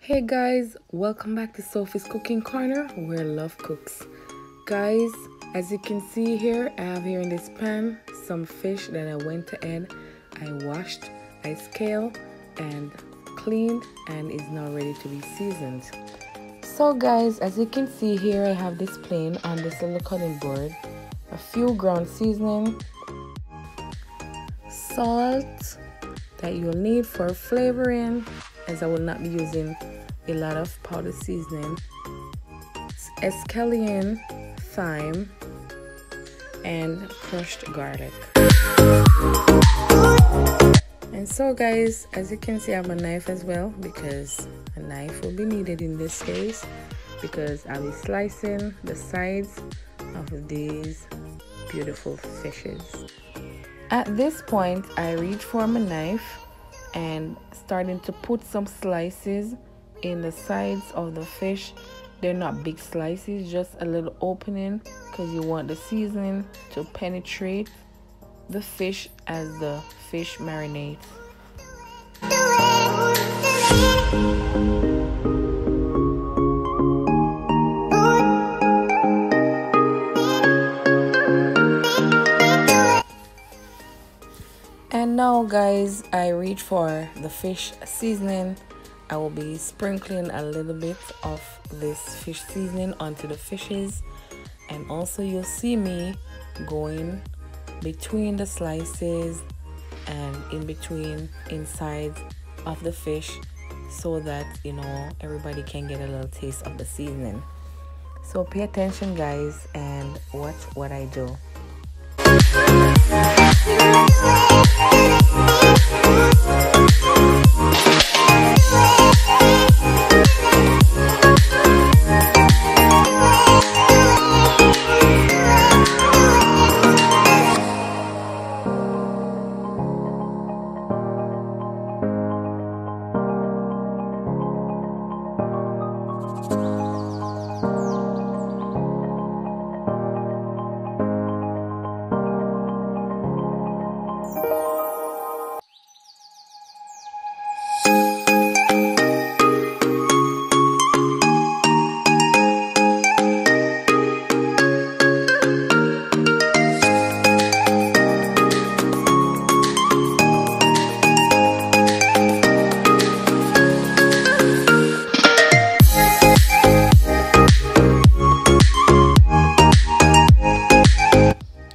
Hey guys, welcome back to Sophie's Cooking Corner where love cooks. Guys, as you can see here, I have here in this pan some fish that I went ahead, I washed, I scaled and cleaned and is now ready to be seasoned. So guys, as you can see here, I have this plain on this little cutting board, a few ground seasoning, salt that you'll need for flavoring, as I will not be using a lot of powder seasoning, scallion, thyme, and crushed garlic. And so guys, as you can see, I have a knife as well, because a knife will be needed in this case, because I'll be slicing the sides of these beautiful fishes. At this point, I reach for my knife and starting to put some slices in the sides of the fish. They're not big slices, just a little opening, because you want the seasoning to penetrate the fish as the fish marinates. And now guys, I reach for the fish seasoning. I will be sprinkling a little bit of this fish seasoning onto the fishes, and also you'll see me going between the slices and in between inside of the fish, so that everybody can get a little taste of the seasoning. So pay attention guys and watch what I do.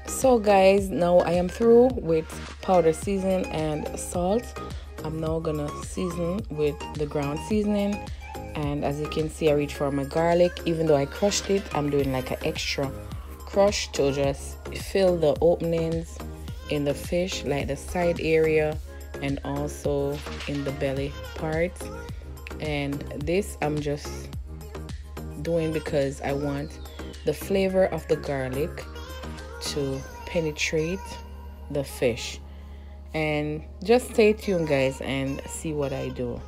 So guys, now I am through with powder seasoning and salt. I'm now gonna season with the ground seasoning, and as you can see, I reach for my garlic. Even though I crushed it, I'm doing like an extra crush to just fill the openings in the fish, like the side area and also in the belly part. And this I'm just doing because I want the flavor of the garlic to penetrate the fish. And just stay tuned guys and see what I do.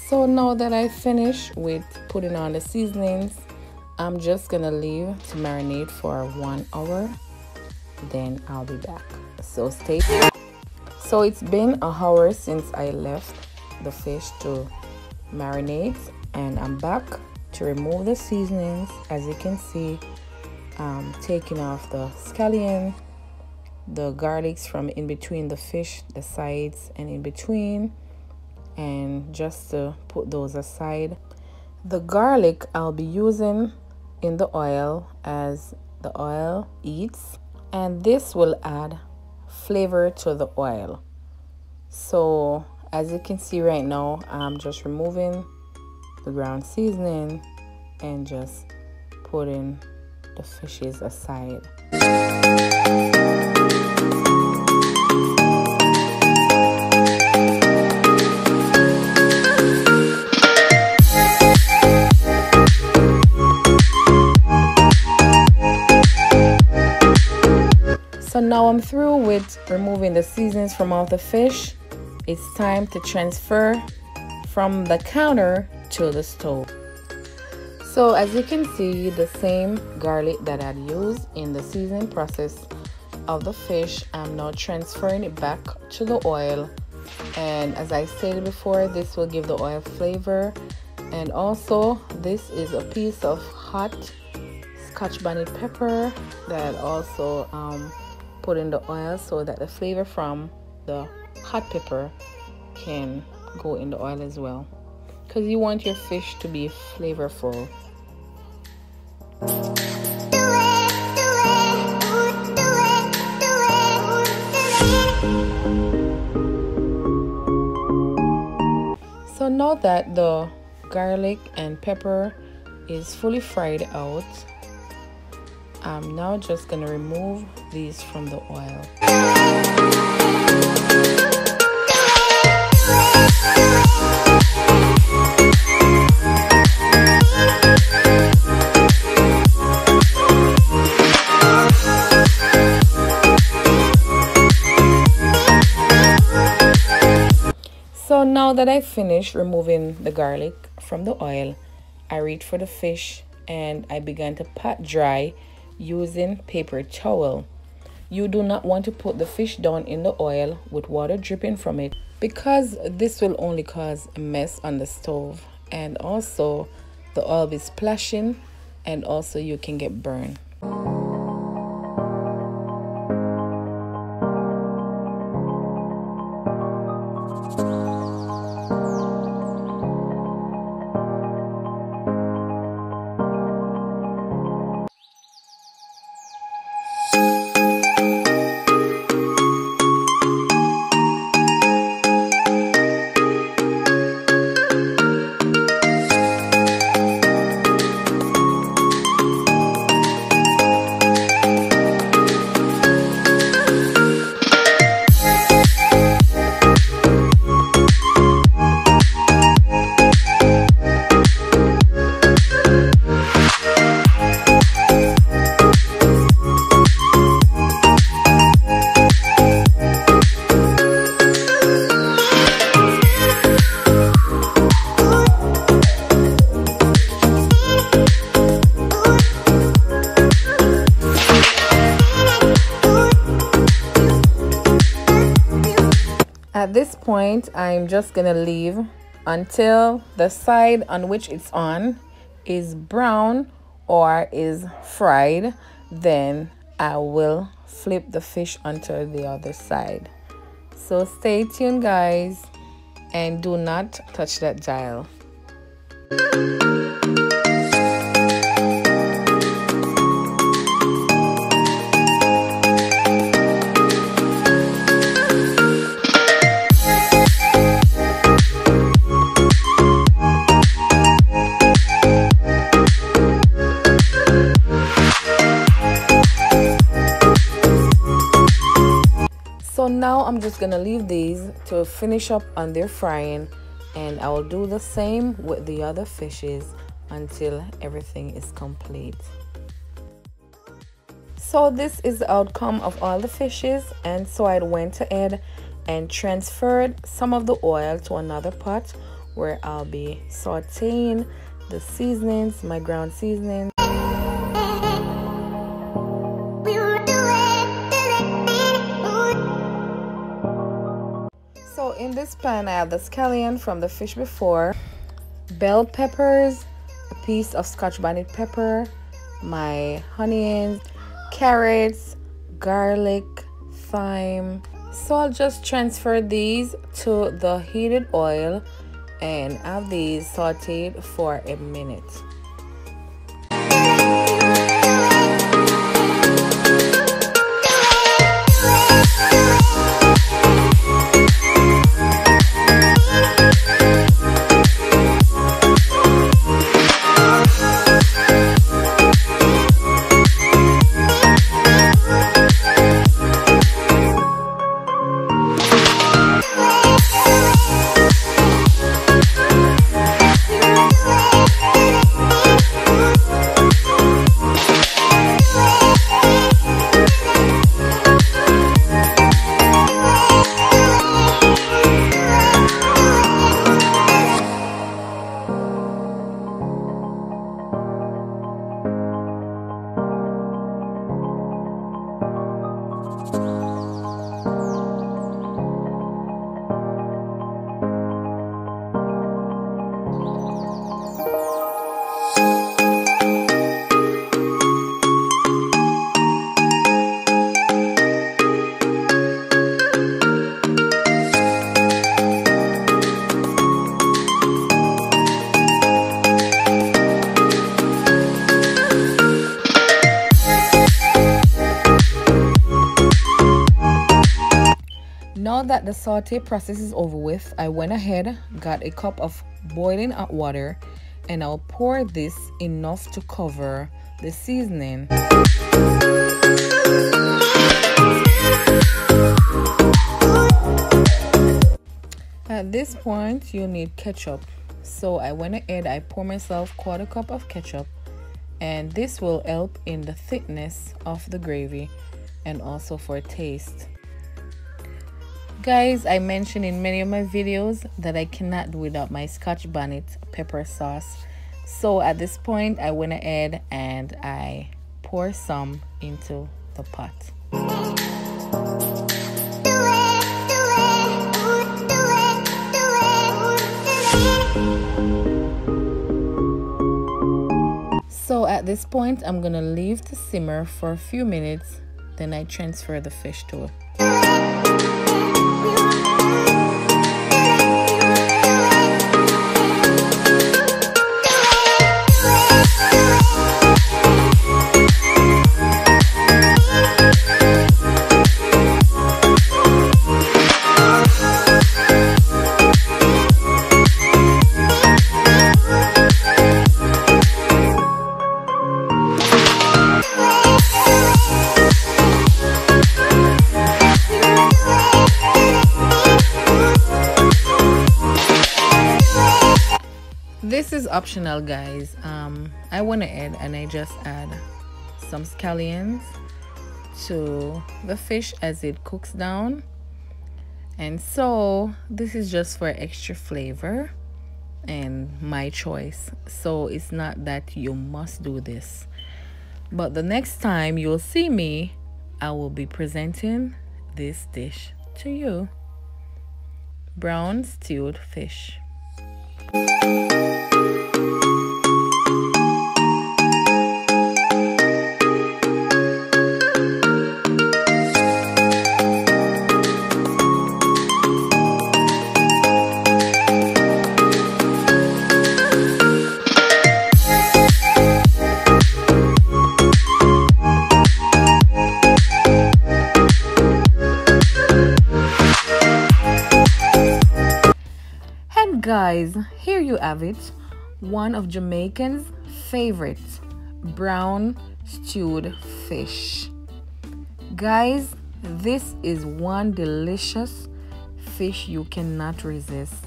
So now that I finish with putting on the seasonings, I'm just gonna leave to marinate for 1 hour, then I'll be back. So stay tuned. So it's been 1 hour since I left the fish to marinate, and I'm back to remove the seasonings. As you can see, I'm taking off the scallion, the garlics from in between the fish, the sides and in between, and just to put those aside. The garlic I'll be using in the oil as the oil eats, and this will add flavor to the oil. So as you can see right now, I'm just removing the ground seasoning and just putting the fishes aside. So now I'm through with removing the seasonings from all the fish. It's time to transfer from the counter to the stove. So as you can see, the same garlic that I'd used in the seasoning process of the fish, I'm now transferring it back to the oil. And as I stated before, this will give the oil flavor. And also this is a piece of hot Scotch bonnet pepper that also put in the oil so that the flavor from the hot pepper can go in the oil as well, because you want your fish to be flavorful. So now that the garlic and pepper is fully fried out, I'm now just gonna remove these from the oil. So now that I finished removing the garlic from the oil, I reached for the fish and I began to pat dry using paper towel. You do not want to put the fish down in the oil with water dripping from it, because this will only cause a mess on the stove, and also the oil will be splashing, and also you can get burned. At this point, I'm just gonna leave until the side on which it's on is brown or is fried. Then I will flip the fish onto the other side. So stay tuned, guys, and do not touch that dial. So now I'm just gonna leave these to finish up on their frying, and I will do the same with the other fishes until everything is complete. So this is the outcome of all the fishes, and so I went ahead and transferred some of the oil to another pot where I'll be sauteing the seasonings, my ground seasonings. So in this pan, I have the scallion from the fish before, bell peppers, a piece of Scotch bonnet pepper, my onions, carrots, garlic, thyme. So I'll just transfer these to the heated oil and have these sauteed for a minute. that the saute process is over with, I went ahead, got a cup of boiling hot water, and I'll pour this enough to cover the seasoning. At this point, you need ketchup. So I went ahead, I pour myself 1/4 cup of ketchup, and this will help in the thickness of the gravy and also for taste. Guys, I mentioned in many of my videos that I cannot do without my Scotch bonnet pepper sauce. So at this point, I went ahead and I pour some into the pot. So at this point, I'm gonna leave to simmer for a few minutes, then I transfer the fish to it. This is optional, guys. I went ahead and I just add some scallions to the fish as it cooks down, and so this is just for extra flavor and my choice. So it's not that you must do this, but the next time you'll see me, I will be presenting this dish to you: brown stewed fish. Guys, here you have it, one of Jamaican's favorite brown stewed fish. Guys, this is one delicious fish you cannot resist.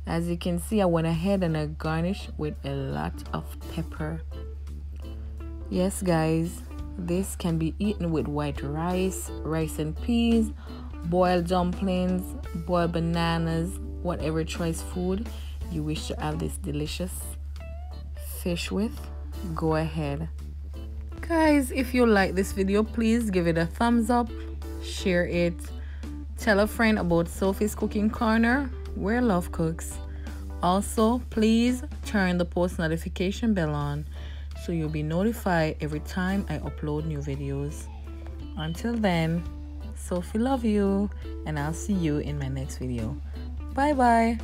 As you can see, I went ahead and I garnished with a lot of pepper. Yes guys, this can be eaten with white rice, rice and peas, boiled dumplings, boiled bananas, whatever choice food you wish to have this delicious fish with, go ahead. Guys, if you like this video, please give it a thumbs up, share it, tell a friend about Sophie's Cooking Corner, where love cooks. Also, please turn the post notification bell on so you'll be notified every time I upload new videos. Until then, Sophie love you, and I'll see you in my next video. Bye bye.